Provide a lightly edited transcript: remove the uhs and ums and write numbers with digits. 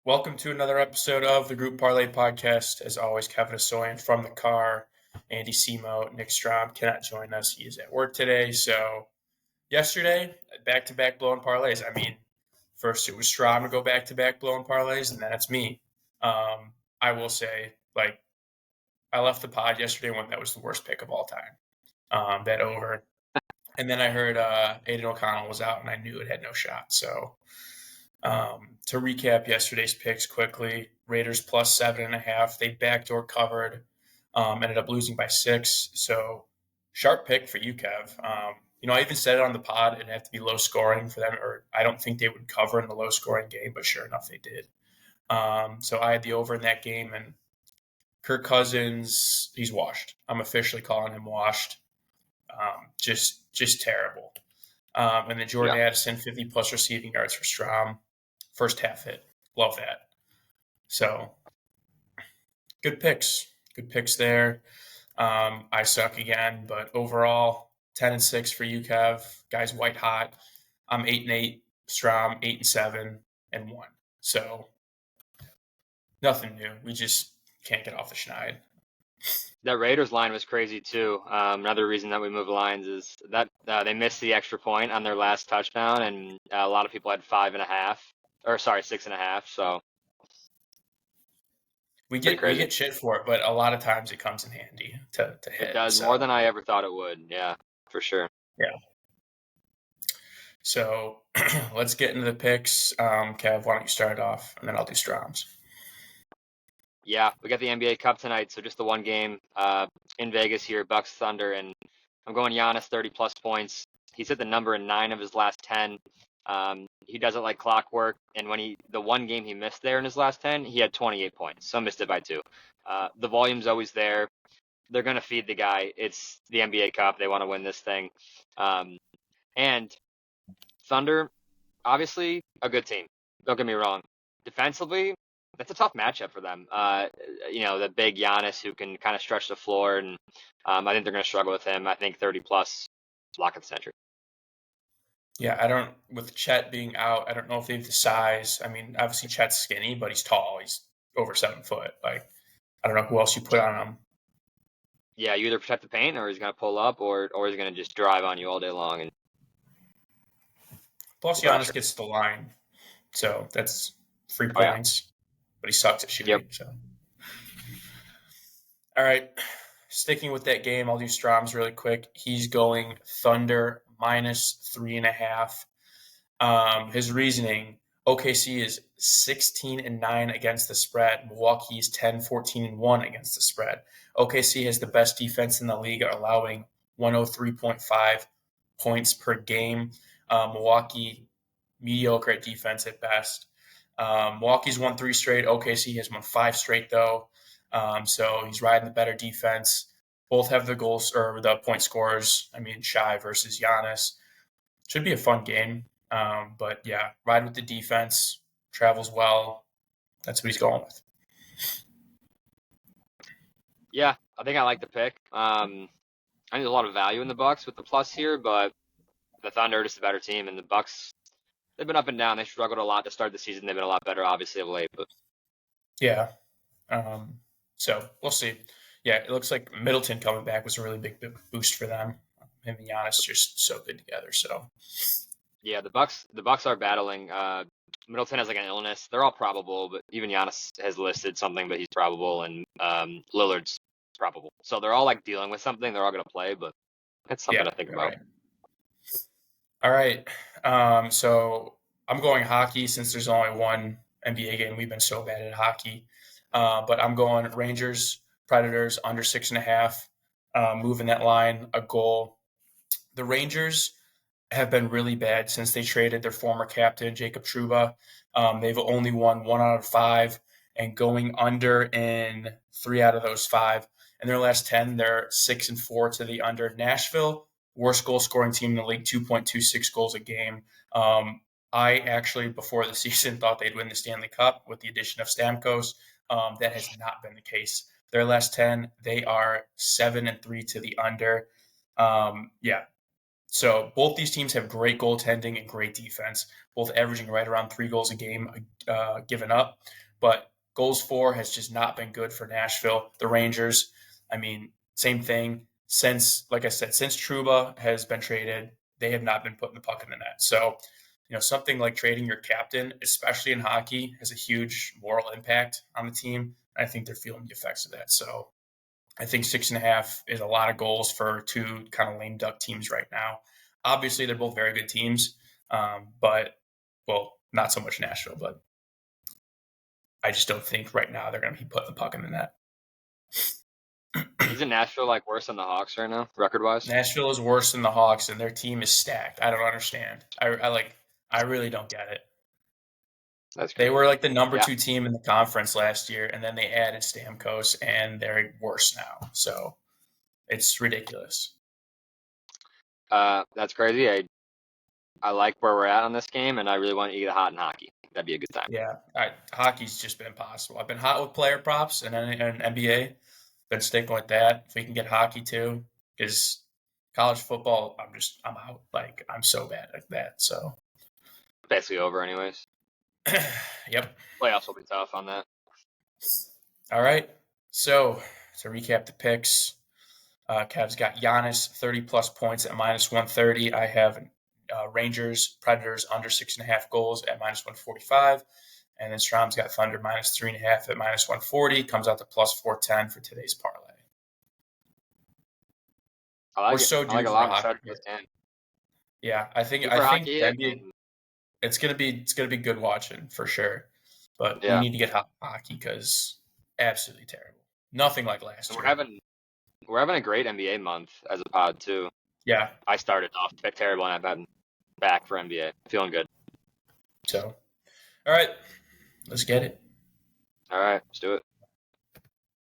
Welcome to another episode of the Group Parlay podcast. As always, Kevin Asoyan from the car. Andy Semo, Nick Strom cannot join us. He is at work today. So yesterday, back-to-back blowing parlays. First it was Strom to go back-to-back blowing parlays, and then it's me. I will say, I left the pod yesterday when that was the worst pick of all time. Bet over. And then I heard Aiden O'Connell was out, and I knew it had no shot. So to recap yesterday's picks quickly, Raiders plus 7.5. They backdoor covered, ended up losing by 6. So sharp pick for you, Kev. I even said it on the pod, it'd have to be low scoring for them, or I don't think they would cover in the low scoring game, but sure enough, they did. So I had the over in that game, and Kirk Cousins, he's washed. I'm officially calling him washed. Just terrible. And then Jordan Addison, 50-plus receiving yards for Strom. First half hit. Love that. So, good picks. Good picks there. I suck again, but overall, 10-6 for you, Kev. Guys white hot. I'm 8-8. Strom, 8-7 and 1. So, nothing new. We just can't get off the schneid. That Raiders line was crazy too. Another reason that we moved lines is that they missed the extra point on their last touchdown, and a lot of people had 6.5. So we get shit for it, but a lot of times it comes in handy to hit. It does more than I ever thought it would. Yeah, for sure. Yeah. So let's get into the picks. Kev, why don't you start off, and then I'll do Strom's. Yeah, we got the NBA Cup tonight, so just the one game in Vegas here, Bucks Thunder, and I'm going Giannis 30-plus points. He's hit the number in 9 of his last 10. He does it like clockwork, and when the one game he missed there in his last 10, he had 28 points, so missed it by 2. The volume's always there. They're going to feed the guy. It's the NBA Cup. They want to win this thing. And Thunder, obviously a good team. Don't get me wrong. Defensively, that's a tough matchup for them. The big Giannis who can kind of stretch the floor, and I think they're going to struggle with him. I think 30-plus, lock of the century. Yeah, with Chet being out, I don't know if they have the size. I mean, obviously Chet's skinny, but he's tall. He's over 7 foot. I don't know who else you put on him. Yeah, you either protect the paint, or he's going to pull up, or he's going to just drive on you all day long. And plus, Giannis gets to the line, so that's 3 points. Yeah. But he sucks at shooting. Yep. So, all right, sticking with that game, I'll do Strom's really quick. He's going Thunder minus 3.5. His reasoning: OKC is 16-9 against the spread. Milwaukee is 10-14-1 against the spread. OKC has the best defense in the league, allowing 103.5 points per game. Milwaukee, mediocre at defense at best. Milwaukee's won 3 straight. OKC has won 5 straight, though. So he's riding the better defense. Both have the goals or the point scorers. Shai versus Giannis. Should be a fun game. But yeah, ride with the defense. Travels well. That's what he's going with. Yeah, I think I like the pick. I think there's a lot of value in the Bucks with the plus here, but the Thunder are just a better team, and the Bucks, they've been up and down. They struggled a lot to start the season. They've been a lot better, obviously, of late. But yeah. So we'll see. Yeah, it looks like Middleton coming back was a really big boost for them. Him and Giannis just so good together. So yeah, the Bucks are battling. Middleton has like an illness. They're all probable, but even Giannis has listed something, but he's probable, and Lillard's probable. So they're all like dealing with something. They're all going to play, but that's something to think about. Right. All right. So I'm going hockey since there's only one NBA game. We've been so bad at hockey. But I'm going Rangers, Predators, under 6.5, moving that line a goal. The Rangers have been really bad since they traded their former captain, Jacob Trouba. They've only won 1 out of 5 and going under in 3 out of those 5. In their last 10, they're 6-4 to the under. Nashville, worst goal scoring team in the league, 2.26 goals a game. I actually, before the season, thought they'd win the Stanley Cup with the addition of Stamkos. That has not been the case. Their last 10, they are 7-3 to the under. So both these teams have great goaltending and great defense, both averaging right around 3 goals a game given up. But goals for has just not been good for Nashville. The Rangers, I mean, same thing. Since, like I said, since Truba has been traded, they have not been putting the puck in the net. So, something like trading your captain, especially in hockey, has a huge moral impact on the team. I think they're feeling the effects of that. So I think 6.5 is a lot of goals for two kind of lame duck teams right now. Obviously, they're both very good teams, but, well, not so much Nashville, but I just don't think right now they're going to be putting the puck in the net. Isn't Nashville like worse than the Hawks right now, record wise? Nashville is worse than the Hawks, and their team is stacked. I don't understand. I really don't get it. That's They crazy. were like the number Yeah. 2 team in the conference last year, and then they added Stamkos, and they're worse now. So it's ridiculous. That's crazy. I like where we're at on this game, and I really want you to get hot in hockey. That'd be a good time. Yeah, hockey's just been impossible. I've been hot with player props and NBA. Been sticking with that. If we can get hockey too, because college football, I'm out. Like, I'm so bad at that. So, Basically over, anyways. yep. Playoffs will be tough on that. All right. So to recap the picks, Cavs got Giannis 30+ points at -130. I have Rangers Predators under 6.5 goals at -145. And then Strom's got Thunder -3.5 at -140. Comes out to +410 for today's parlay. I like We're it. so I due like a for lot. a I'm hockey excited for hit. this game. Yeah, I think Due for hockey the hit, NBA, and it's gonna be good watching for sure. But we yeah, need to get hockey because absolutely terrible. Nothing like last and year. we're having a great NBA month as a pod too. Yeah. I started off a bit terrible, and I've been back for NBA. Feeling good. So, all right, let's get it. All right, let's do it.